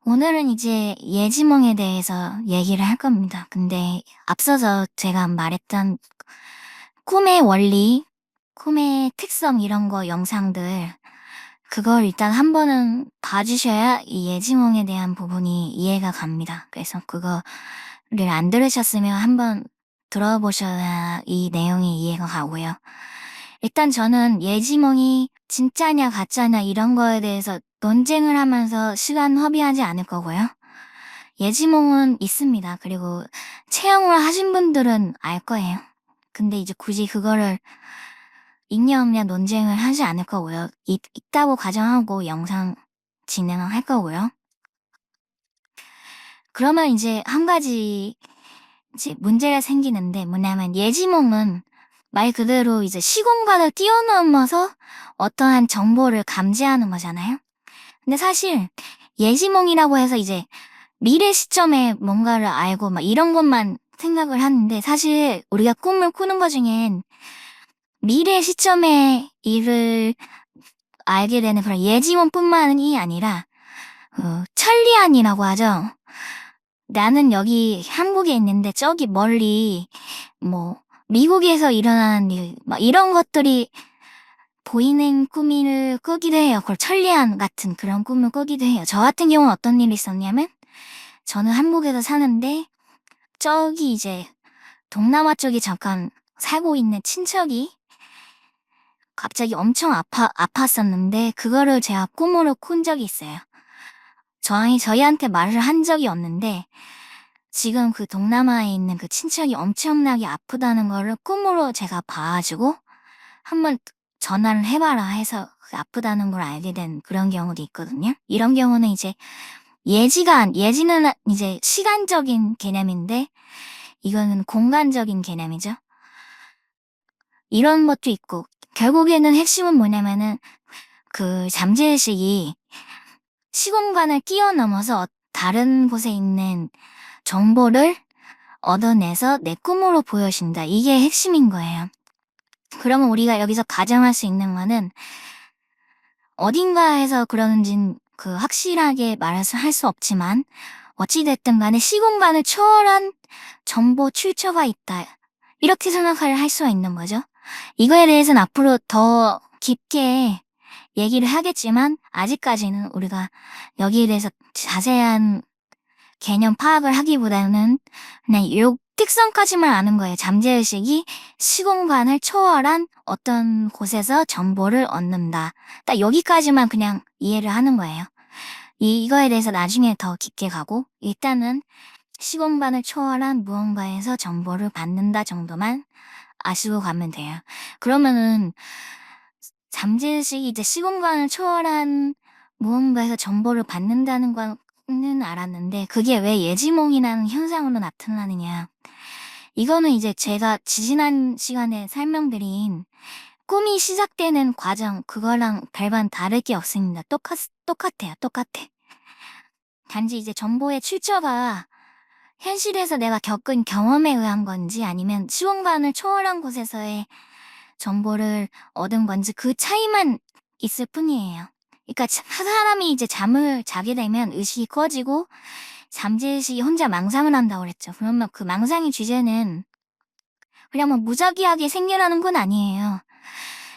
오늘은 이제 예지몽에 대해서 얘기를 할 겁니다. 근데 앞서서 제가 말했던 꿈의 원리, 꿈의 특성 이런 거 영상들 그걸 일단 한 번은 봐주셔야 이 예지몽에 대한 부분이 이해가 갑니다. 그래서 그거를 안 들으셨으면 한번 들어보셔야 이 내용이 이해가 가고요. 일단 저는 예지몽이 진짜냐 가짜냐 이런 거에 대해서 논쟁을 하면서 시간 허비하지 않을 거고요. 예지몽은 있습니다. 그리고 체험을 하신 분들은 알 거예요. 근데 이제 굳이 그거를 있냐 없냐 논쟁을 하지 않을 거고요. 있다고 가정하고 영상 진행을 할 거고요. 그러면 이제 한 가지 이제 문제가 생기는데 뭐냐면 예지몽은 말 그대로 이제 시공간을 뛰어넘어서 어떠한 정보를 감지하는 거잖아요. 근데 사실 예지몽이라고 해서 이제 미래 시점에 뭔가를 알고 막 이런 것만 생각을 하는데 사실 우리가 꿈을 꾸는 것 중엔 미래 시점의 일을 알게 되는 그런 예지몽뿐만이 아니라 천리안이라고 하죠. 나는 여기 한국에 있는데 저기 멀리 뭐 미국에서 일어나는 일, 막 이런 것들이 보이는 꿈을 꾸기도 해요. 그걸 천리안 같은 그런 꿈을 꾸기도 해요. 저 같은 경우는 어떤 일이 있었냐면 저는 한국에서 사는데 저기 이제 동남아 쪽에 잠깐 살고 있는 친척이 갑자기 엄청 아팠었는데 그거를 제가 꿈으로 꾼 적이 있어요. 저희한테 말을 한 적이 없는데 지금 그 동남아에 있는 그 친척이 엄청나게 아프다는 거를 꿈으로 제가 봐가지고 한번 전화를 해봐라 해서 그 아프다는 걸 알게 된 그런 경우도 있거든요. 이런 경우는 이제 예지는 이제 시간적인 개념인데 이거는 공간적인 개념이죠. 이런 것도 있고 결국에는 핵심은 뭐냐면은 그 잠재의식이 시공간을 뛰어넘어서 다른 곳에 있는 정보를 얻어내서 내 꿈으로 보여준다. 이게 핵심인 거예요. 그러면 우리가 여기서 가정할 수 있는 거는 어딘가에서 그러는진 그 확실하게 할 수 없지만 어찌됐든 간에 시공간을 초월한 정보 출처가 있다. 이렇게 생각을 할 수가 있는 거죠. 이거에 대해서는 앞으로 더 깊게 얘기를 하겠지만 아직까지는 우리가 여기에 대해서 자세한 개념 파악을 하기보다는 그냥 요 특성까지만 아는 거예요. 잠재의식이 시공간을 초월한 어떤 곳에서 정보를 얻는다. 딱 여기까지만 그냥 이해를 하는 거예요. 이거에 대해서 나중에 더 깊게 가고 일단은 시공간을 초월한 무언가에서 정보를 받는다 정도만 아시고 가면 돼요. 그러면은 잠재의식이 이제 시공간을 초월한 무언가에서 정보를 받는다는 거는 알았는데 그게 왜 예지몽이라는 현상으로 나타나느냐. 이거는 이제 제가 지난 시간에 설명드린 꿈이 시작되는 과정 그거랑 별반 다를 게 없습니다. 똑같아요. 똑같아. 단지 이제 정보의 출처가 현실에서 내가 겪은 경험에 의한 건지 아니면 시공간을 초월한 곳에서의 정보를 얻은 건지 그 차이만 있을 뿐이에요. 그러니까 사람이 이제 잠을 자게 되면 의식이 꺼지고 잠재의식이 혼자 망상을 한다고 그랬죠. 그러면 그 망상의 주제는 그냥 뭐 무작위하게 생겨나는 건 아니에요.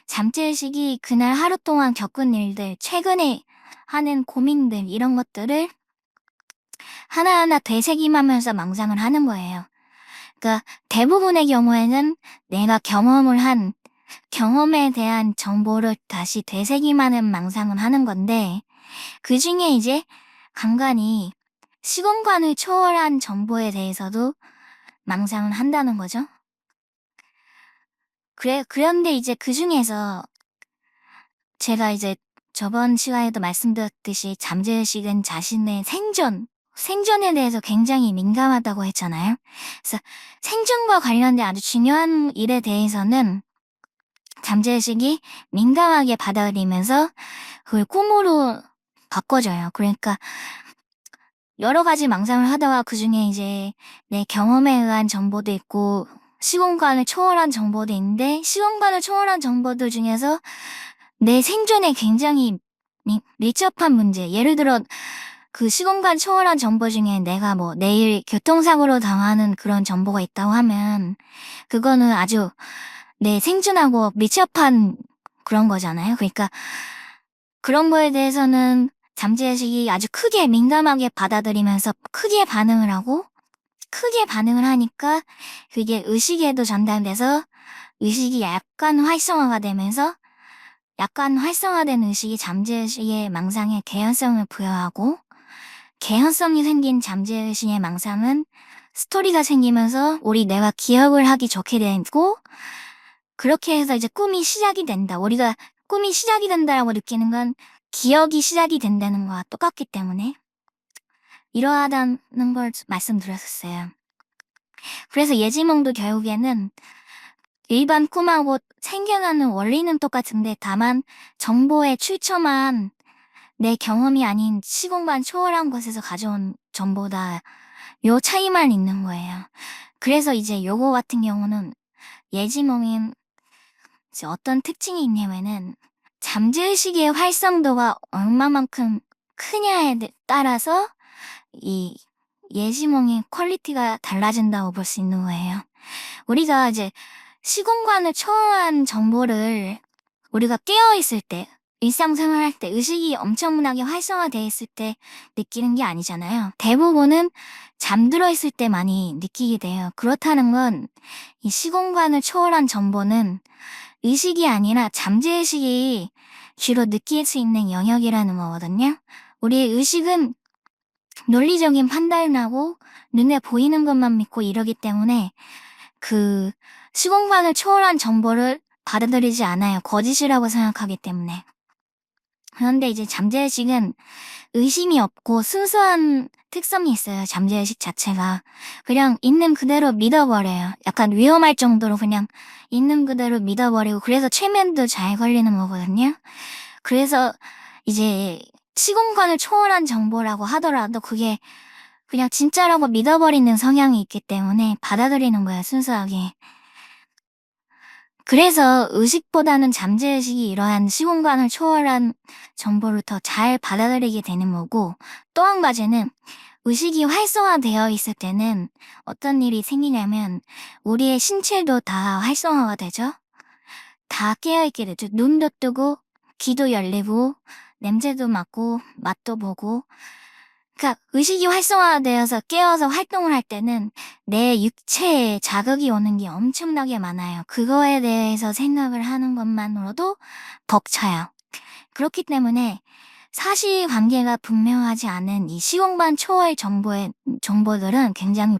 잠재의식이 그날 하루 동안 겪은 일들, 최근에 하는 고민들 이런 것들을 하나하나 되새김하면서 망상을 하는 거예요. 그러니까 대부분의 경우에는 내가 경험을 한 경험에 대한 정보를 다시 되새김하는 망상을 하는 건데 그 중에 이제 간간이 시공간을 초월한 정보에 대해서도 망상을 한다는 거죠. 그런데 이제 그 중에서 제가 이제 저번 시간에도 말씀드렸듯이 잠재의식은 자신의 생존에 대해서 굉장히 민감하다고 했잖아요. 그래서 생존과 관련된 아주 중요한 일에 대해서는 잠재의식이 민감하게 받아들이면서 그걸 꿈으로 바꿔줘요. 그러니까 여러 가지 망상을 하다가 그 중에 이제 내 경험에 의한 정보도 있고 시공간을 초월한 정보도 있는데 시공간을 초월한 정보들 중에서 내 생존에 굉장히 밀접한 문제. 예를 들어 그 시공간 초월한 정보 중에 내가 뭐 내일 교통사고로 당하는 그런 정보가 있다고 하면 그거는 아주 내 생존하고 밀접한 그런 거잖아요. 그러니까 그런 거에 대해서는 잠재의식이 아주 크게 민감하게 받아들이면서 크게 반응을 하니까 그게 의식에도 전달돼서 의식이 약간 활성화가 되면서 약간 활성화된 의식이 잠재의식의 망상에 개연성을 부여하고 개연성이 생긴 잠재의식의 망상은 스토리가 생기면서 우리 뇌가 기억을 하기 좋게 되고 그렇게 해서 이제 꿈이 시작이 된다. 우리가 꿈이 시작이 된다라고 느끼는 건 기억이 시작이 된다는 거와 똑같기 때문에 이러하다는 걸 말씀드렸었어요. 그래서 예지몽도 결국에는 일반 꿈하고 생겨나는 원리는 똑같은데 다만 정보의 출처만 내 경험이 아닌 시공간 초월한 곳에서 가져온 정보다 요 차이만 있는 거예요. 그래서 이제 요거 같은 경우는 예지몽인 이제 어떤 특징이 있냐면은 잠재의식의 활성도가 얼마만큼 크냐에 따라서 이 예지몽의 퀄리티가 달라진다고 볼 수 있는 거예요. 우리가 이제 시공간을 초월한 정보를 우리가 깨어있을 때, 일상생활할 때 의식이 엄청나게 활성화되어 있을 때 느끼는 게 아니잖아요. 대부분은 잠들어 있을 때 많이 느끼게 돼요. 그렇다는 건 이 시공간을 초월한 정보는 의식이 아니라 잠재의식이 주로 느낄 수 있는 영역이라는 거거든요. 우리의 의식은 논리적인 판단을 하고 눈에 보이는 것만 믿고 이러기 때문에 그 시공간을 초월한 정보를 받아들이지 않아요. 거짓이라고 생각하기 때문에. 그런데 이제 잠재의식은 의심이 없고 순수한 특성이 있어요. 잠재의식 자체가. 그냥 있는 그대로 믿어버려요. 약간 위험할 정도로 그냥 있는 그대로 믿어버리고 그래서 최면도 잘 걸리는 거거든요. 그래서 이제 시공간을 초월한 정보라고 하더라도 그게 그냥 진짜라고 믿어버리는 성향이 있기 때문에 받아들이는 거야, 순수하게. 그래서 의식보다는 잠재의식이 이러한 시공간을 초월한 정보를 더 잘 받아들이게 되는 거고, 또 한 가지는 의식이 활성화되어 있을 때는 어떤 일이 생기냐면 우리의 신체도 다 활성화가 되죠. 다 깨어있게 되죠. 눈도 뜨고 귀도 열리고 냄새도 맡고 맛도 보고 그러니까 의식이 활성화되어서 깨어서 활동을 할 때는 내 육체에 자극이 오는 게 엄청나게 많아요. 그거에 대해서 생각을 하는 것만으로도 벅차요. 그렇기 때문에 사실관계가 분명하지 않은 이 시공간 초월 정보들은 굉장히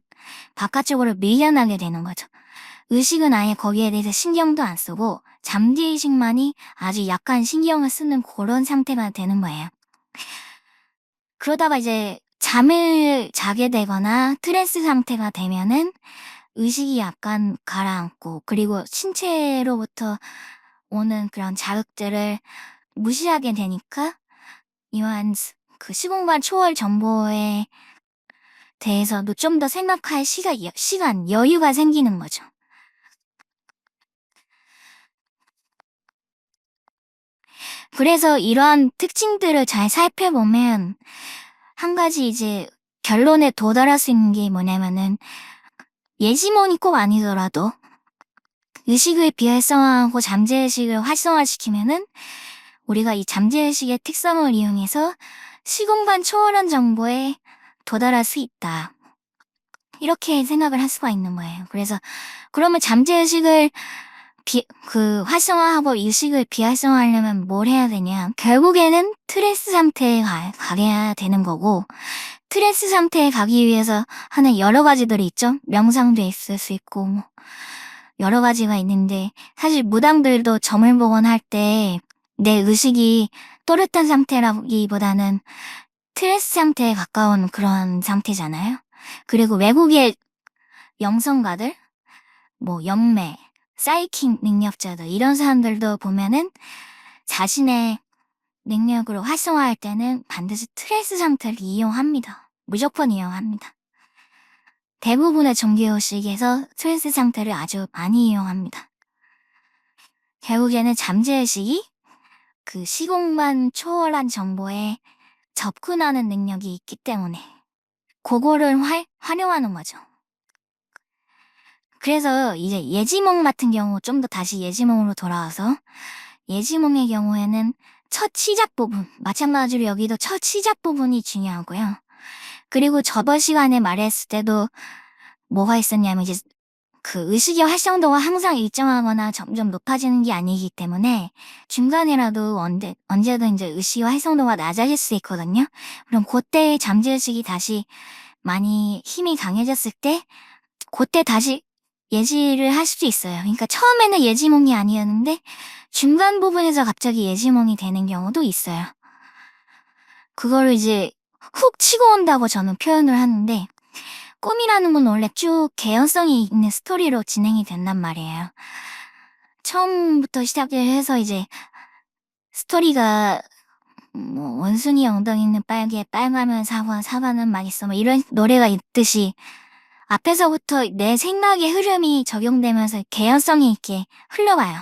바깥쪽으로 밀려나게 되는 거죠. 의식은 아예 거기에 대해서 신경도 안 쓰고 잠재의식만이 아주 약간 신경을 쓰는 그런 상태가 되는 거예요. 그러다가 이제 잠을 자게 되거나 트랜스 상태가 되면은 의식이 약간 가라앉고 그리고 신체로부터 오는 그런 자극들을 무시하게 되니까 이러한 그 시공간 초월 정보에 대해서도 좀 더 생각할 시간, 여유가 생기는 거죠. 그래서 이러한 특징들을 잘 살펴보면 한 가지 이제 결론에 도달할 수 있는 게 뭐냐면은 예지몽이 꼭 아니더라도 의식을 비활성화하고 잠재의식을 활성화시키면은 우리가 이 잠재의식의 특성을 이용해서 시공간 초월한 정보에 도달할 수 있다. 이렇게 생각을 할 수가 있는 거예요. 그래서 그러면 잠재의식을 활성화하고 의식을 비활성화하려면 뭘 해야 되냐? 결국에는 트랜스 상태에 가야 되는 거고, 트랜스 상태에 가기 위해서 하는 여러 가지들이 있죠? 명상도 있을 수 있고, 뭐, 여러 가지가 있는데, 사실 무당들도 점을복원할 때 내 의식이 또렷한 상태라기보다는 트랜스 상태에 가까운 그런 상태잖아요? 그리고 외국의 영성가들, 뭐, 영매, 사이킹 능력자들 이런 사람들도 보면은 자신의 능력으로 활성화할 때는 반드시 트랜스 상태를 이용합니다. 무조건 이용합니다. 대부분의 종교의식에서 트랜스 상태를 아주 많이 이용합니다. 결국에는 잠재의식이 그 시공간 초월한 정보에 접근하는 능력이 있기 때문에 그거를 활용하는 거죠. 그래서 이제 예지몽 같은 경우 좀 더 다시 예지몽으로 돌아와서 예지몽의 경우에는 첫 시작 부분, 마찬가지로 여기도 첫 시작 부분이 중요하고요. 그리고 저번 시간에 말했을 때도 뭐가 있었냐면 이제 그 의식의 활성도가 항상 일정하거나 점점 높아지는 게 아니기 때문에 중간이라도 언제든 이제 의식의 활성도가 낮아질 수 있거든요. 그럼 그때 잠재의식이 다시 많이 힘이 강해졌을 때 그때 다시 예지를 할 수도 있어요. 그러니까 처음에는 예지몽이 아니었는데 중간 부분에서 갑자기 예지몽이 되는 경우도 있어요. 그거를 이제 훅 치고 온다고 저는 표현을 하는데 꿈이라는 건 원래 쭉 개연성이 있는 스토리로 진행이 된단 말이에요. 처음부터 시작해서 이제 스토리가 뭐 원숭이 엉덩이는 빨개 빨가면 사과는 맛있어 뭐 이런 노래가 있듯이 앞에서부터 내 생각의 흐름이 적용되면서 개연성이 있게 흘러가요.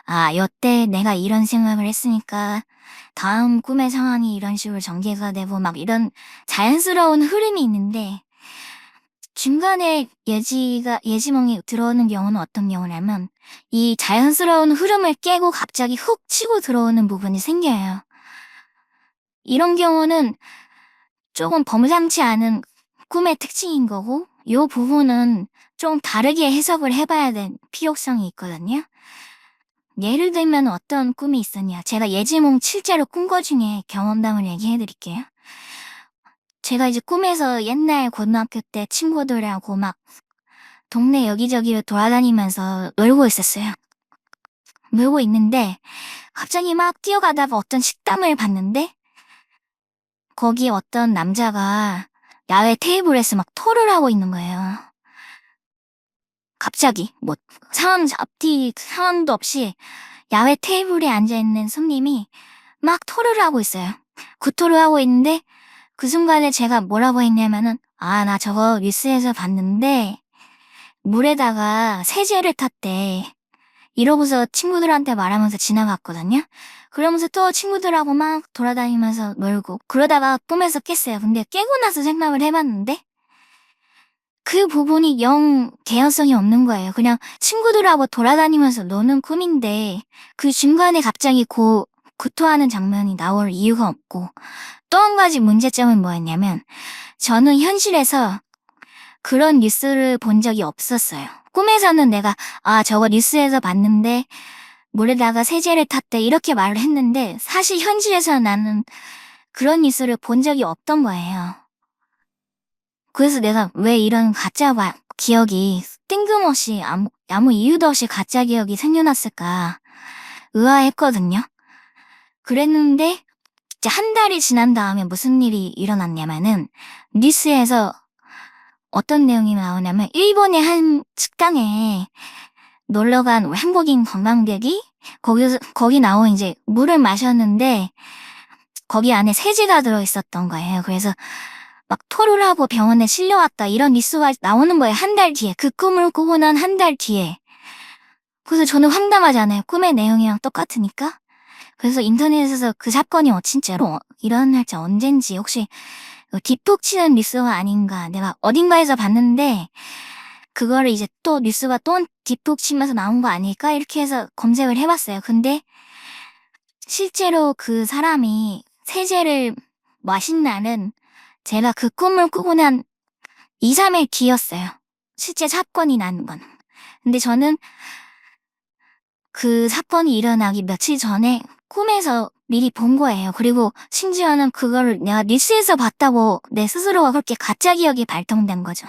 아, 요때 내가 이런 생각을 했으니까 다음 꿈의 상황이 이런 식으로 전개가 되고 막 이런 자연스러운 흐름이 있는데 중간에 예지몽이 들어오는 경우는 어떤 경우냐면 이 자연스러운 흐름을 깨고 갑자기 훅 치고 들어오는 부분이 생겨요. 이런 경우는 조금 범상치 않은 꿈의 특징인 거고 요 부분은 좀 다르게 해석을 해봐야 될 필요성이 있거든요. 예를 들면 어떤 꿈이 있었냐. 제가 예지몽 실제로 꾼 거 중에 경험담을 얘기해 드릴게요. 제가 이제 꿈에서 옛날 고등학교 때 친구들하고 막 동네 여기저기를 돌아다니면서 놀고 있었어요. 놀고 있는데 갑자기 막 뛰어가다가 어떤 식당을 봤는데 거기 어떤 남자가 야외 테이블에서 막 토를 하고 있는 거예요. 갑자기 뭐 앞뒤 상황도 없이 야외 테이블에 앉아있는 손님이 막 토를 하고 있어요. 구토를 하고 있는데 그 순간에 제가 뭐라고 했냐면은 아, 나 저거 뉴스에서 봤는데 물에다가 세제를 탔대. 이러고서 친구들한테 말하면서 지나갔거든요. 그러면서 또 친구들하고 막 돌아다니면서 놀고 그러다가 꿈에서 깼어요. 근데 깨고 나서 생각을 해봤는데 그 부분이 영 개연성이 없는 거예요. 그냥 친구들하고 돌아다니면서 노는 꿈인데 그 중간에 갑자기 구토하는 장면이 나올 이유가 없고 또 한 가지 문제점은 뭐였냐면 저는 현실에서 그런 뉴스를 본 적이 없었어요. 꿈에서는 내가 아 저거 뉴스에서 봤는데 물에다가 세제를 탔대 이렇게 말을 했는데 사실 현실에서 나는 그런 뉴스를 본 적이 없던 거예요. 그래서 내가 왜 이런 가짜 기억이 뜬금없이 아무 이유도 없이 가짜 기억이 생겨났을까 의아했거든요. 그랬는데 이제 한 달이 지난 다음에 무슨 일이 일어났냐면은 뉴스에서 어떤 내용이 나오냐면 일본의 한 식당에 놀러간 한국인 관광객이 거기 나온 이제 물을 마셨는데 거기 안에 세제가 들어있었던 거예요. 그래서 막 토를 하고 병원에 실려왔다 이런 뉴스가 나오는 거예요. 한 달 뒤에. 그 꿈을 꾸고 난 한 달 뒤에. 그래서 저는 황당하잖아요. 꿈의 내용이랑 똑같으니까. 그래서 인터넷에서 그 사건이 진짜로 일어날지 언젠지 혹시 뒷북 치는 뉴스가 아닌가 내가 어딘가에서 봤는데 그거를 이제 또 뉴스가 또 뒷북 치면서 나온 거 아닐까 이렇게 해서 검색을 해봤어요. 근데 실제로 그 사람이 세제를 마신 날은 제가 그 꿈을 꾸고 난 2, 3일 뒤였어요. 실제 사건이 난 건. 근데 저는 그 사건이 일어나기 며칠 전에 꿈에서 미리 본 거예요. 그리고 심지어는 그거를 내가 뉴스에서 봤다고 내 스스로가 그렇게 가짜 기억이 발동된 거죠.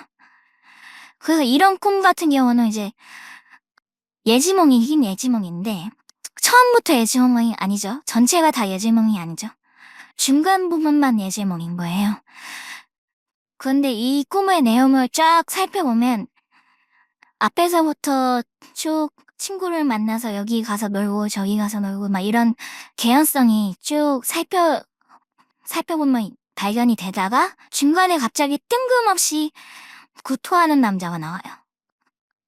그래서 이런 꿈 같은 경우는 이제 예지몽이긴 예지몽인데 처음부터 예지몽이 아니죠. 전체가 다 예지몽이 아니죠. 중간 부분만 예지몽인 거예요. 그런데 이 꿈의 내용을 쫙 살펴보면 앞에서부터 쭉 친구를 만나서 여기 가서 놀고 저기 가서 놀고 막 이런 개연성이 쭉 살펴보면 발견이 되다가 중간에 갑자기 뜬금없이 구토하는 남자가 나와요.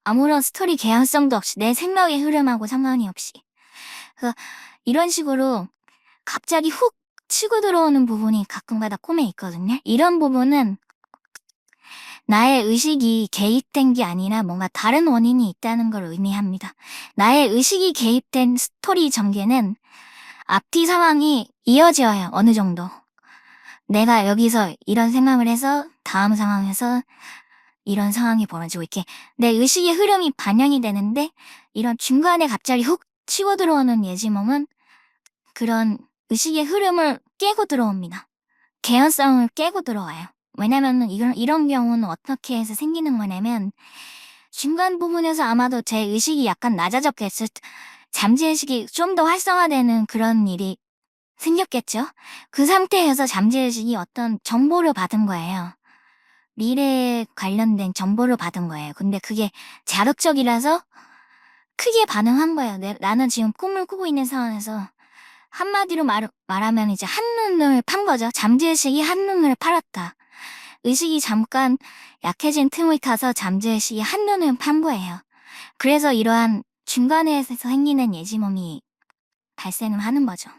아무런 스토리 개연성도 없이 내 생각의 흐름하고 상관이 없이. 그래서 이런 식으로 갑자기 훅 치고 들어오는 부분이 가끔가다 꿈에 있거든요. 이런 부분은 나의 의식이 개입된 게 아니라 뭔가 다른 원인이 있다는 걸 의미합니다. 나의 의식이 개입된 스토리 전개는 앞뒤 상황이 이어져요, 어느 정도. 내가 여기서 이런 생각을 해서 다음 상황에서 이런 상황이 벌어지고 이렇게 내 의식의 흐름이 반영이 되는데 이런 중간에 갑자기 훅 치고 들어오는 예지몽은 그런 의식의 흐름을 깨고 들어옵니다. 개연성을 깨고 들어와요. 왜냐면은 이런 경우는 어떻게 해서 생기는 거냐면 중간 부분에서 아마도 제 의식이 약간 낮아졌겠죠. 잠재의식이 좀 더 활성화되는 그런 일이 생겼겠죠. 그 상태에서 잠재의식이 어떤 정보를 받은 거예요. 미래에 관련된 정보를 받은 거예요. 근데 그게 자극적이라서 크게 반응한 거예요. 나는 지금 꿈을 꾸고 있는 상황에서 한마디로 말하면 이제 한눈을 판 거죠. 잠재의식이 한눈을 팔았다. 의식이 잠깐 약해진 틈을 타서 잠재의식이 한눈을 판 거예요. 그래서 이러한 중간에서 생기는 예지몽이 발생을 하는 거죠.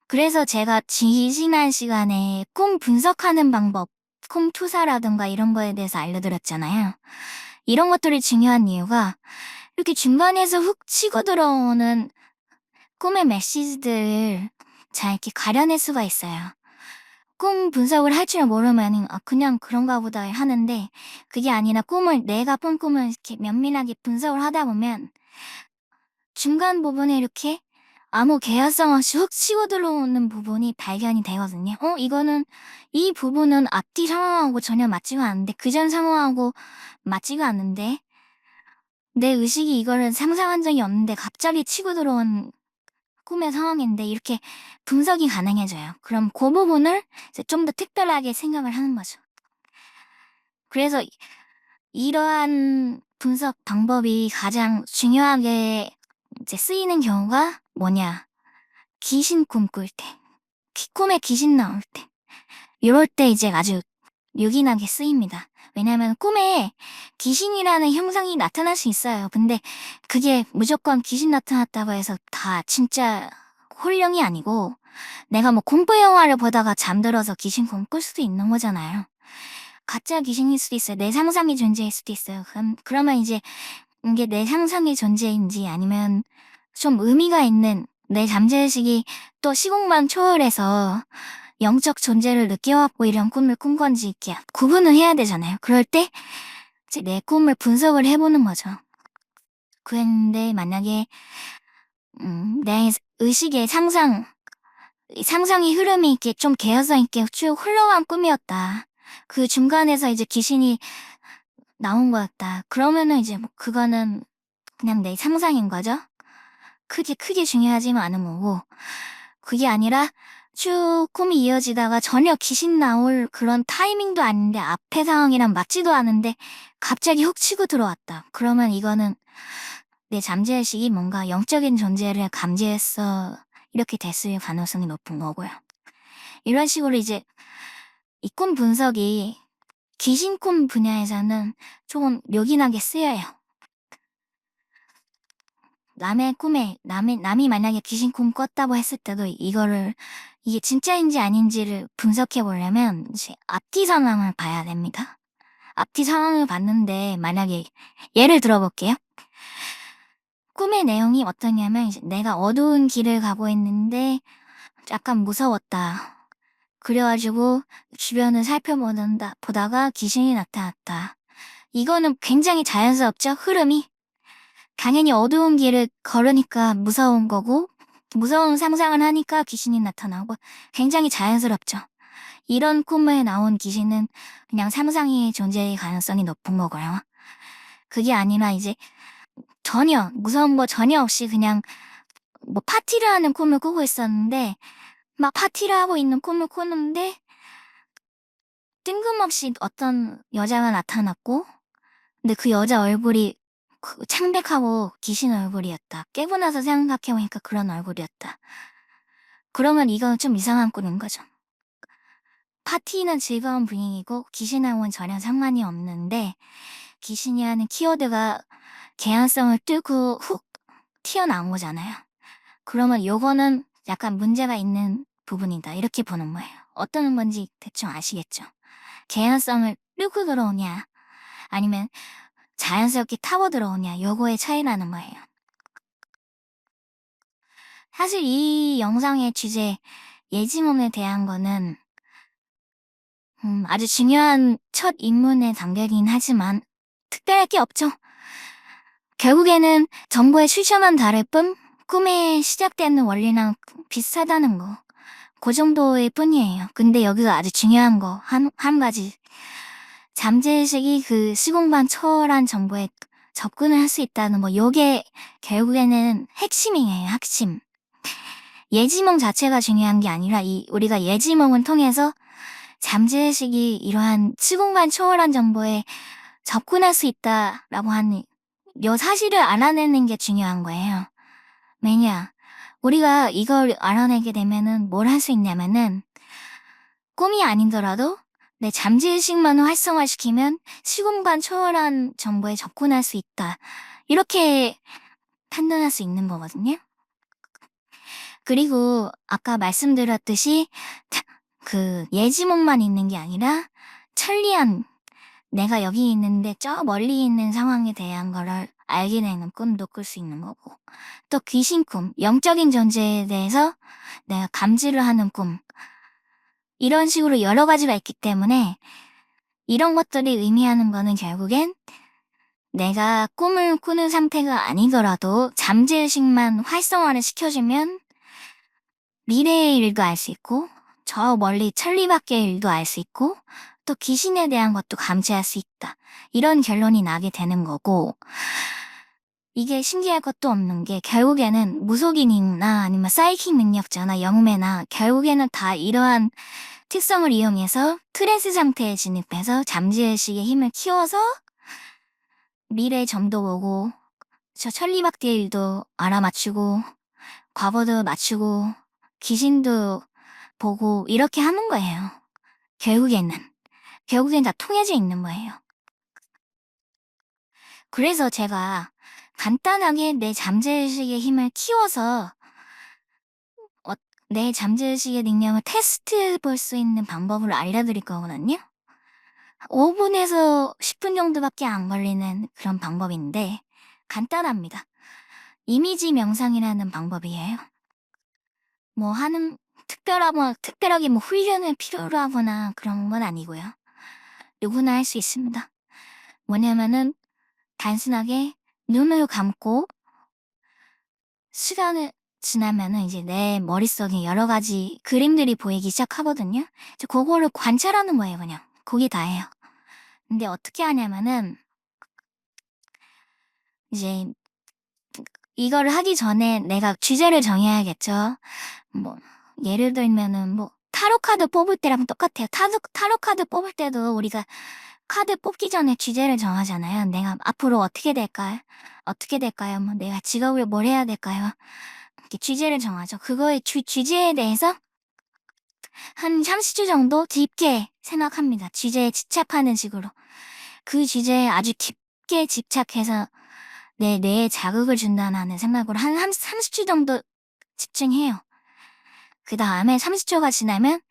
그래서 제가 지난 시간에 꿈 분석하는 방법, 꿈 투사라든가 이런 거에 대해서 알려드렸잖아요. 이런 것들이 중요한 이유가 이렇게 중간에서 훅 치고 들어오는 꿈의 메시지들을 잘 이렇게 가려낼 수가 있어요. 꿈 분석을 할 줄 모르면 그냥 그런가 보다 하는데 그게 아니라 내가 꾼 꿈을 이렇게 면밀하게 분석을 하다 보면 중간 부분에 이렇게 아무 개연성 없이 훅 치고 들어오는 부분이 발견이 되거든요. 이 부분은 앞뒤 상황하고 전혀 맞지가 않는데, 그전 상황하고 맞지가 않는데, 내 의식이 이거를 상상한 적이 없는데 갑자기 치고 들어온 꿈의 상황인데 이렇게 분석이 가능해져요. 그럼 그 부분을 이제 좀 더 특별하게 생각을 하는 거죠. 그래서 이러한 분석 방법이 가장 중요하게 이제 쓰이는 경우가 뭐냐? 귀신 꿈 꿀 때, 꿈에 귀신 나올 때, 이럴 때 이제 아주 요긴하게 쓰입니다. 왜냐면 꿈에 귀신이라는 형상이 나타날 수 있어요. 근데 그게 무조건 귀신 나타났다고 해서 다 진짜 홀령이 아니고 내가 뭐 공포 영화를 보다가 잠들어서 귀신 꿈 꿀 수도 있는 거잖아요. 가짜 귀신일 수도 있어요. 내 상상의 존재일 수도 있어요. 그러면 이제 이게 내 상상의 존재인지 아니면 좀 의미가 있는 내 잠재의식이 또 시공간 초월해서 영적 존재를 느껴왔고 이런 꿈을 꾼 건지 이렇게 구분을 해야 되잖아요. 그럴 때 이제 내 꿈을 분석을 해보는 거죠. 그런데 만약에 내 의식의 상상의 흐름이 이렇게 좀 개연성 있게 쭉 흘러간 꿈이었다. 그 중간에서 이제 귀신이 나온 거였다. 그러면은 이제 뭐 그거는 그냥 내 상상인 거죠. 크게 중요하지는 않은 거고, 그게 아니라 쭉 꿈이 이어지다가 전혀 귀신 나올 그런 타이밍도 아닌데 앞에 상황이랑 맞지도 않은데 갑자기 훅 치고 들어왔다. 그러면 이거는 내 잠재의식이 뭔가 영적인 존재를 감지했어. 이렇게 됐을 가능성이 높은 거고요. 이런 식으로 이제 이 꿈 분석이 귀신 꿈 분야에서는 조금 요긴하게 쓰여요. 남의 꿈에 남이 만약에 귀신 꿈 꿨다고 했을 때도 이게 진짜인지 아닌지를 분석해 보려면 이제 앞뒤 상황을 봐야 됩니다. 앞뒤 상황을 봤는데 만약에 예를 들어볼게요. 꿈의 내용이 어떠냐면 이제 내가 어두운 길을 가고 있는데 약간 무서웠다. 그래가지고 주변을 보다가 귀신이 나타났다. 이거는 굉장히 자연스럽죠? 흐름이. 당연히 어두운 길을 걸으니까 무서운 거고 무서운 상상을 하니까 귀신이 나타나고 굉장히 자연스럽죠. 이런 꿈에 나온 귀신은 그냥 상상의 존재의 가능성이 높은 거고요. 그게 아니라 이제 전혀 무서운 거 전혀 없이 그냥 뭐 파티를 하는 꿈을 꾸고 있었는데 막 파티를 하고 있는 꿈을 꾸는데 뜬금없이 어떤 여자가 나타났고 근데 그 여자 얼굴이 창백하고 귀신 얼굴이었다. 깨고 나서 생각해보니까 그런 얼굴이었다. 그러면 이건 좀 이상한 꼴인 거죠. 파티는 즐거운 분위기고 귀신하고는 전혀 상관이 없는데 귀신이라는 키워드가 개연성을 뚫고 훅 튀어나온 거잖아요. 그러면 요거는 약간 문제가 있는 부분이다. 이렇게 보는 거예요. 어떤 건지 대충 아시겠죠? 개연성을 뚫고 들어오냐, 아니면 자연스럽게 타고 들어오냐, 요거의 차이라는 거예요. 사실 이 영상의 주제, 예지몽에 대한 거는 아주 중요한 첫 입문의 단계이긴 하지만 특별할 게 없죠. 결국에는 정보의 출처만 다를 뿐 꿈에 시작되는 원리랑 비슷하다는 거. 그 정도일 뿐이에요. 근데 여기서 아주 중요한 거, 한 가지. 잠재의식이 그 시공간 초월한 정보에 접근을 할 수 있다는 거, 요게 결국에는 핵심이에요, 핵심. 예지몽 자체가 중요한 게 아니라 우리가 예지몽을 통해서 잠재의식이 이러한 시공간 초월한 정보에 접근할 수 있다라고 하는 요 사실을 알아내는 게 중요한 거예요. 왜냐, 우리가 이걸 알아내게 되면은 뭘 할 수 있냐면은 꿈이 아니더라도 내 잠재의식만 활성화시키면 시공간 초월한 정보에 접근할 수 있다. 이렇게 판단할 수 있는 거거든요. 그리고 아까 말씀드렸듯이 그 예지몽만 있는 게 아니라 천리안, 내가 여기 있는데 저 멀리 있는 상황에 대한 거를 알게 되는 꿈도 꿀 수 있는 거고, 또 귀신꿈, 영적인 존재에 대해서 내가 감지를 하는 꿈, 이런 식으로 여러 가지가 있기 때문에 이런 것들이 의미하는 거는 결국엔 내가 꿈을 꾸는 상태가 아니더라도 잠재의식만 활성화를 시켜주면 미래의 일도 알 수 있고 저 멀리 천리 밖의 일도 알 수 있고 또 귀신에 대한 것도 감지할 수 있다. 이런 결론이 나게 되는 거고, 이게 신기할 것도 없는 게 결국에는 무속인이나 아니면 사이킥 능력자나 영매나 결국에는 다 이러한 특성을 이용해서 트랜스 상태에 진입해서 잠재의식의 힘을 키워서 미래의 점도 보고 저 천리밖의 일도 알아맞추고 과거도 맞추고 귀신도 보고 이렇게 하는 거예요. 결국엔 다 통해져 있는 거예요. 그래서 제가 간단하게 내 잠재의식의 힘을 키워서 내 잠재의식의 능력을 테스트해 볼 수 있는 방법을 알려드릴 거거든요. 5분에서 10분 정도밖에 안 걸리는 그런 방법인데 간단합니다. 이미지 명상이라는 방법이에요. 뭐 특별하게 뭐 훈련을 필요로 하거나 그런 건 아니고요. 누구나 할 수 있습니다. 뭐냐면은 단순하게 눈을 감고 시간을 지나면은 이제 내 머릿속에 여러 가지 그림들이 보이기 시작하거든요. 이제 그거를 관찰하는 거예요, 그냥. 그게 다예요. 근데 어떻게 하냐면은 이제 이거를 하기 전에 내가 주제를 정해야겠죠. 뭐 예를 들면은 뭐 타로 카드 뽑을 때랑 똑같아요. 타로 카드 뽑을 때도 우리가 카드 뽑기 전에 주제를 정하잖아요. 내가 앞으로 어떻게 될까요? 어떻게 될까요? 뭐 내가 직업을 뭘 해야 될까요? 이렇게 주제를 정하죠. 그거의 주제에 대해서 한 30초 정도 깊게 생각합니다. 주제에 집착하는 식으로. 그 주제에 아주 깊게 집착해서 내 뇌에 자극을 준다는 생각으로 한 30초 정도 집중해요. 그 다음에 30초가 지나면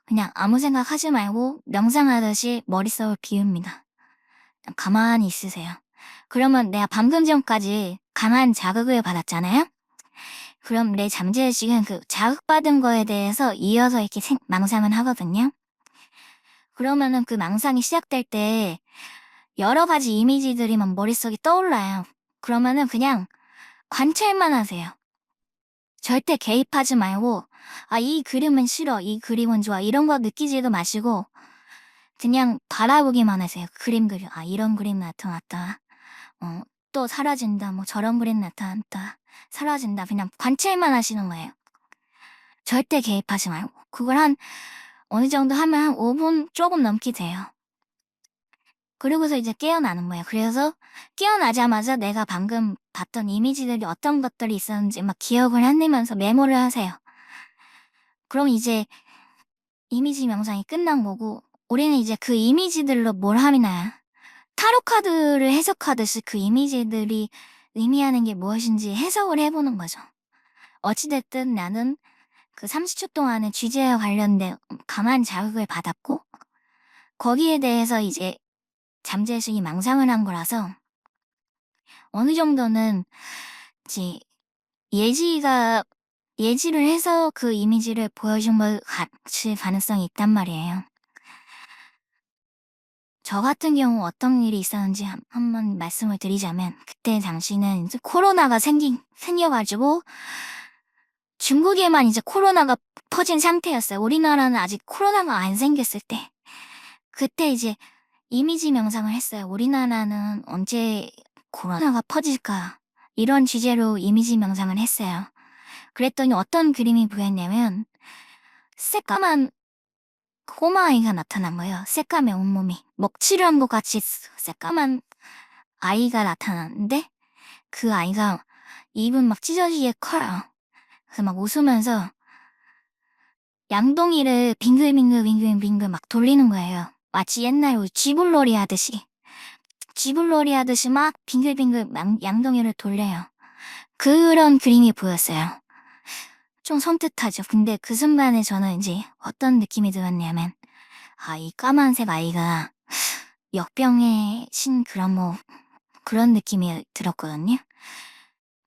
그냥 아무 생각하지 말고 명상하듯이 머릿속을 비웁니다. 가만히 있으세요. 그러면 내가 방금 전까지 강한 자극을 받았잖아요? 그럼 내 잠재의식은 그 자극받은 거에 대해서 이어서 이렇게 망상을 하거든요. 그러면은 그 망상이 시작될 때 여러 가지 이미지들이 막 머릿속에 떠올라요. 그러면은 그냥 관찰만 하세요. 절대 개입하지 말고 이 그림은 싫어, 이 그림은 좋아 이런 거 느끼지도 마시고 그냥 바라보기만 하세요. 그림 그려. 이런 그림 나타났다. 또 사라진다. 뭐 저런 그림 나타났다. 사라진다. 그냥 관찰만 하시는 거예요. 절대 개입하지 말고. 그걸 어느 정도 하면 한 5분 조금 넘게 돼요. 그리고서 이제 깨어나는 거예요. 그래서 깨어나자마자 내가 방금 봤던 이미지들이 어떤 것들이 있었는지 막 기억을 해내면서 메모를 하세요. 그럼 이제 이미지 명상이 끝난 거고 우리는 이제 그 이미지들로 뭘 하느냐. 타로 카드를 해석하듯이 그 이미지들이 의미하는 게 무엇인지 해석을 해보는 거죠. 어찌됐든 나는 그 30초 동안은 주제와 관련된 강한 자극을 받았고 거기에 대해서 이제 잠재의식이 망상을 한 거라서 어느 정도는 이제 예지를 해서 그 이미지를 보여준 것 같을 가능성이 있단 말이에요. 저 같은 경우 어떤 일이 있었는지 한번 말씀을 드리자면 그때 당시는 이제 코로나가 생겨가지고 중국에만 이제 코로나가 퍼진 상태였어요. 우리나라는 아직 코로나가 안 생겼을 때. 그때 이제 이미지 명상을 했어요. 우리나라는 언제 코로나가 퍼질까? 이런 주제로 이미지 명상을 했어요. 그랬더니 어떤 그림이 보였냐면 새까만 꼬마아이가 나타난 거예요. 새까매 온몸이. 먹칠을 한 것 같이 새까만 아이가 나타났는데 그 아이가 입은 막 찢어지게 커요. 그래서 막 웃으면서 양동이를 빙글빙글 막 돌리는 거예요. 마치 옛날 쥐불놀이 하듯이. 쥐불놀이 하듯이 막 빙글빙글 양동이를 돌려요. 그런 그림이 보였어요. 좀 섬뜩하죠. 근데 그 순간에 저는 이제 어떤 느낌이 들었냐면 이 까만색 아이가 역병의 신 그런 느낌이 들었거든요.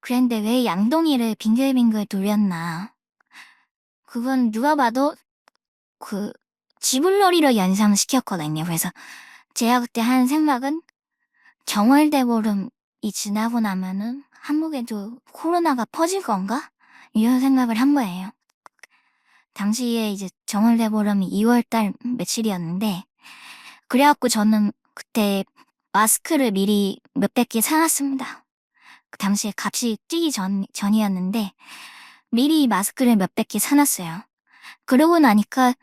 그런데 왜 양동이를 빙글빙글 돌렸나. 그건 누가 봐도 그 쥐불놀이를 연상시켰거든요. 그래서 제가 그때 한 생각은 정월대보름이 지나고 나면은 한국에도 코로나가 퍼질 건가? 이런 생각을 한 거예요. 당시에 이제 정월대보름이 2월달 며칠이었는데 그래갖고 저는 그때 마스크를 미리 몇백 개 사놨습니다. 그 당시에 값이 뛰기 전이었는데 미리 마스크를 몇백 개 사놨어요. 그러고 나니까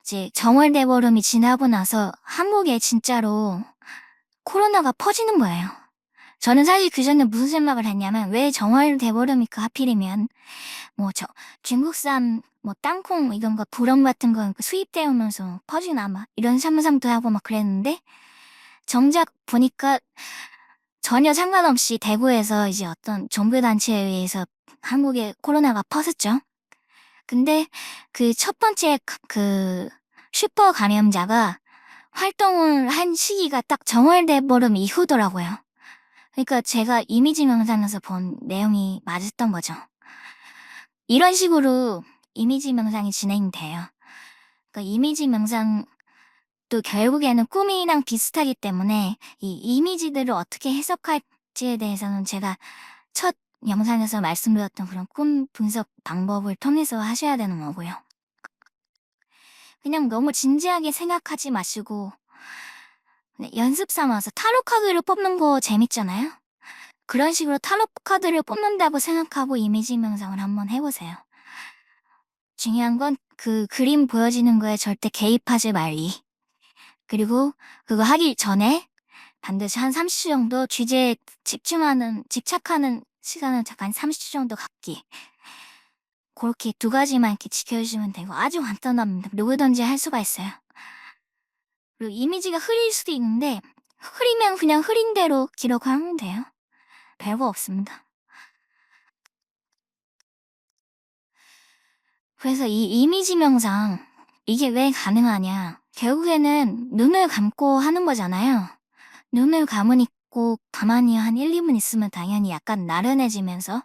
이제 정월대보름이 지나고 나서 한국에 진짜로 코로나가 퍼지는 거예요. 저는 사실 그 전에 무슨 생각을 했냐면 왜 정월대보름이니까 하필이면 중국산 땅콩 이런 거 부럼 같은 거 수입되어 오면서 퍼지나 막 이런 상상도 하고 막 그랬는데 정작 보니까 전혀 상관없이 대구에서 이제 어떤 종교단체에 의해서 한국에 코로나가 퍼졌죠. 근데 그 첫 번째 그 슈퍼 감염자가 활동을 한 시기가 딱 정월대보름 이후더라고요. 그러니까 제가 이미지 명상에서 본 내용이 맞았던 거죠. 이런 식으로 이미지 명상이 진행돼요. 그러니까 이미지 명상도 결국에는 꿈이랑 비슷하기 때문에 이 이미지들을 어떻게 해석할지에 대해서는 제가 첫 영상에서 말씀드렸던 그런 꿈 분석 방법을 통해서 하셔야 되는 거고요. 그냥 너무 진지하게 생각하지 마시고 연습 삼아서 타로 카드를 뽑는 거 재밌잖아요? 그런 식으로 타로 카드를 뽑는다고 생각하고 이미지 명상을 한번 해보세요. 중요한 건 그 그림 보여지는 거에 절대 개입하지 말기. 그리고 그거 하기 전에 반드시 한 30초 정도 주제에 집착하는 시간을 잠깐 30초 정도 갖기. 그렇게 두 가지만 이렇게 지켜주시면 되고 아주 간단합니다. 누구든지 할 수가 있어요. 그리고 이미지가 흐릴 수도 있는데 흐리면 그냥 흐린 대로 기록하면 돼요. 별거 없습니다. 그래서 이 이미지 명상 이게 왜 가능하냐. 결국에는 눈을 감고 하는 거잖아요. 눈을 감으니까 가만히 한 1, 2분 있으면 당연히 약간 나른해지면서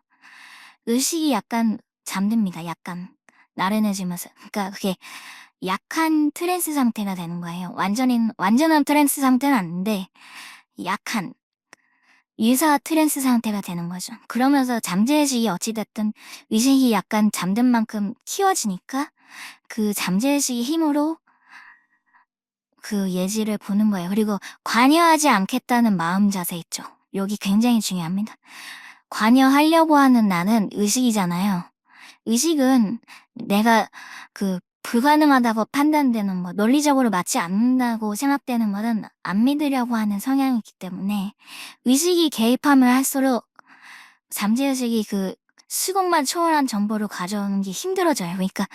의식이 약간 잠듭니다. 약간 나른해지면서. 그러니까 그게 약한 트랜스 상태가 되는 거예요. 완전한 트랜스 상태는 아닌데 약한 유사 트랜스 상태가 되는 거죠. 그러면서 잠재의식이 어찌됐든 의식이 약간 잠든 만큼 키워지니까 그 잠재의식의 힘으로 그 예지를 보는 거예요. 그리고 관여하지 않겠다는 마음 자세 있죠. 여기 굉장히 중요합니다. 관여하려고 하는 나는 의식이잖아요. 의식은 내가 불가능하다고 판단되는 논리적으로 맞지 않는다고 생각되는 것은 안 믿으려고 하는 성향이 있기 때문에 의식이 개입하면 할수록 잠재의식이 수공만 초월한 정보를 가져오는 게 힘들어져요. 그러니까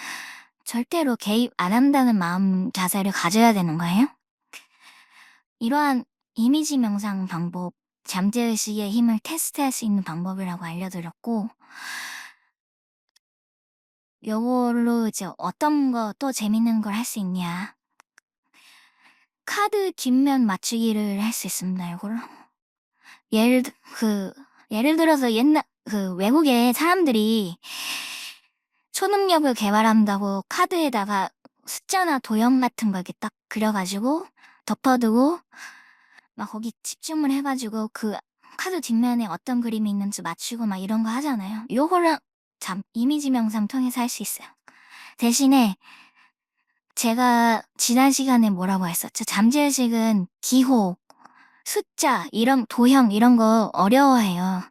절대로 개입 안 한다는 마음 자세를 가져야 되는 거예요. 이러한 이미지 명상 방법, 잠재의식의 힘을 테스트할 수 있는 방법이라고 알려드렸고 요걸로 이제 어떤 거 또 재밌는 걸 할 수 있냐. 카드 뒷면 맞추기를 할 수 있습니다, 요걸로. 예를 들 예를 들어서 외국에 사람들이 초능력을 개발한다고 카드에다가 숫자나 도형 같은 거 이렇게 딱 그려 가지고 덮어두고 막 거기 집중을 해 가지고 그 카드 뒷면에 어떤 그림이 있는지 맞추고 막 이런 거 하잖아요. 요거를 이미지 명상 통해서 할 수 있어요. 대신에 제가 지난 시간에 뭐라고 했었죠? 잠재의식은 기호, 숫자, 이런 도형 이런 거 어려워해요.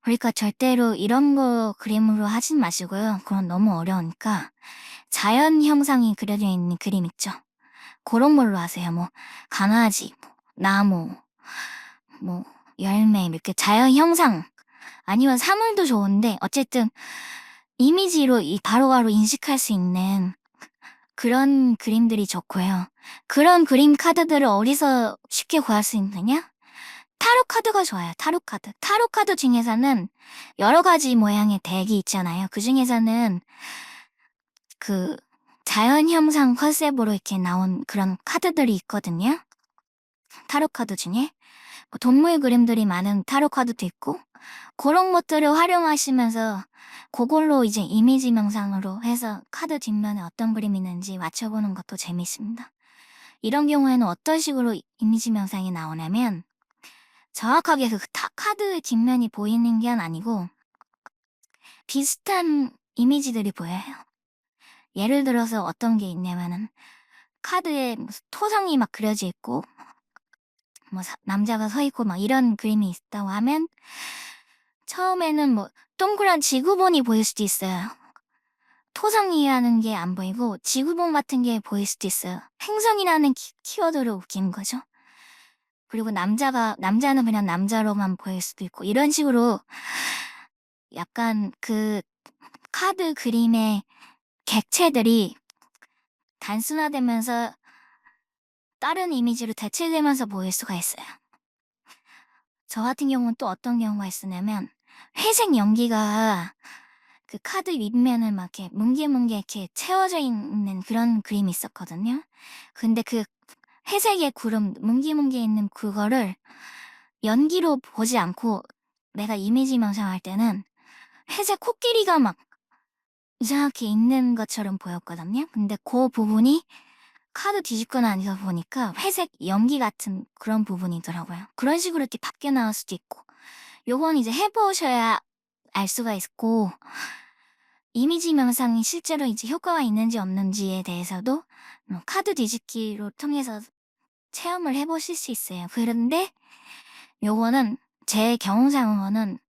그러니까 절대로 이런 거 그림으로 하진 마시고요. 그건 너무 어려우니까 자연 형상이 그려져 있는 그림 있죠? 고런 걸로 하세요. 뭐 강아지, 뭐 나무, 뭐 열매 이렇게 자연 형상 아니면 사물도 좋은데 어쨌든 이미지로 바로바로 인식할 수 있는 그런 그림들이 좋고요. 그런 그림 카드들을 어디서 쉽게 구할 수 있느냐? 타로 카드가 좋아요. 타로 카드. 타로 카드 중에서는 여러 가지 모양의 덱이 있잖아요. 그 중에서는 그 자연 형상 컨셉으로 이렇게 나온 그런 카드들이 있거든요. 타로 카드 중에 뭐 동물 그림들이 많은 타로 카드도 있고 그런 것들을 활용하시면서 그걸로 이제 이미지 명상으로 해서 카드 뒷면에 어떤 그림이 있는지 맞춰보는 것도 재밌습니다. 이런 경우에는 어떤 식으로 이미지 명상이 나오냐면 정확하게 카드 뒷면이 보이는 게 아니고 비슷한 이미지들이 보여요. 예를 들어서 어떤 게 있냐면은 카드에 무슨 토성이 막 그려져 있고 뭐 남자가 서 있고 막 이런 그림이 있다고 하면 처음에는 뭐 동그란 지구본이 보일 수도 있어요. 토성이라는 게 안 보이고 지구본 같은 게 보일 수도 있어요. 행성이라는 키워드로 웃긴 거죠. 그리고 남자는 그냥 남자로만 보일 수도 있고 이런 식으로 약간 그 카드 그림의 객체들이 단순화되면서 다른 이미지로 대체되면서 보일 수가 있어요. 저 같은 경우는 또 어떤 경우가 있었냐면 회색 연기가 그 카드 윗면을 막 이렇게 뭉게뭉게 이렇게 채워져 있는 그런 그림이 있었거든요. 근데 그 회색의 구름 뭉게뭉게 있는 그거를 연기로 보지 않고 내가 이미지 명상할 때는 회색 코끼리가 막 이상하게 있는 것처럼 보였거든요. 근데 그 부분이 카드 뒤집고 나서 보니까 회색 연기 같은 그런 부분이더라고요. 그런 식으로 이렇게 밖에 나올 수도 있고 요건 이제 해보셔야 알 수가 있고 이미지 명상이 실제로 이제 효과가 있는지 없는지에 대해서도 카드 뒤집기로 통해서 체험을 해보실 수 있어요. 그런데 요거는 제 경험상으로는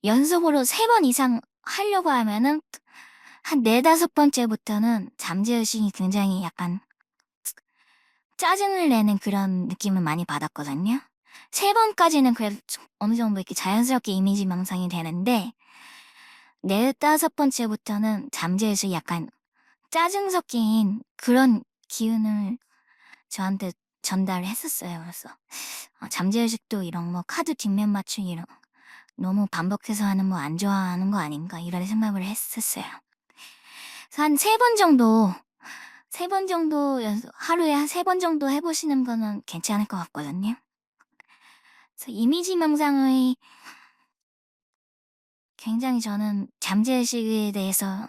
연속으로 3번 이상 하려고 하면은 한 4-5번째부터는 잠재의식이 굉장히 약간 짜증을 내는 그런 느낌을 많이 받았거든요. 3번까지는 그래도 어느 정도 이렇게 자연스럽게 이미지 명상이 되는데 4-5번째부터는 잠재의식이 약간 짜증 섞인 그런 기운을 저한테 전달을 했었어요. 그래서 잠재의식도 이런 거 카드 뒷면 맞추기 이런 너무 반복해서 하는 거 안 좋아하는 거 아닌가 이런 생각을 했었어요. 그래서 한 3번 정도 하루에 한 3번 정도 해보시는 거는 괜찮을 것 같거든요. 그래서 이미지 명상의 굉장히 저는 잠재의식에 대해서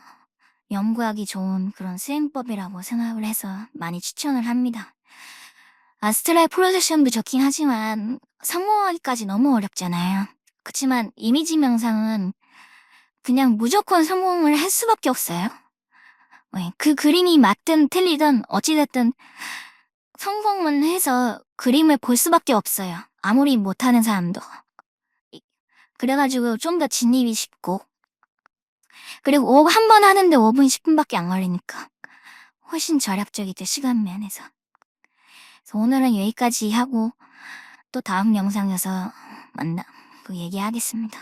연구하기 좋은 그런 수행법이라고 생각을 해서 많이 추천을 합니다. 아스트랄 프로젝션도 좋긴 하지만 성공하기까지 너무 어렵잖아요. 그치만 이미지 명상은 그냥 무조건 성공을 할 수밖에 없어요. 그 그림이 맞든 틀리든 어찌됐든 성공은 해서 그림을 볼 수밖에 없어요. 아무리 못하는 사람도. 그래가지고 좀 더 진입이 쉽고 그리고 한 번 하는데 5분, 10분밖에 안 걸리니까 훨씬 절약적이죠, 시간 면에서. 그래서 오늘은 여기까지 하고 또 다음 영상에서 얘기하겠습니다.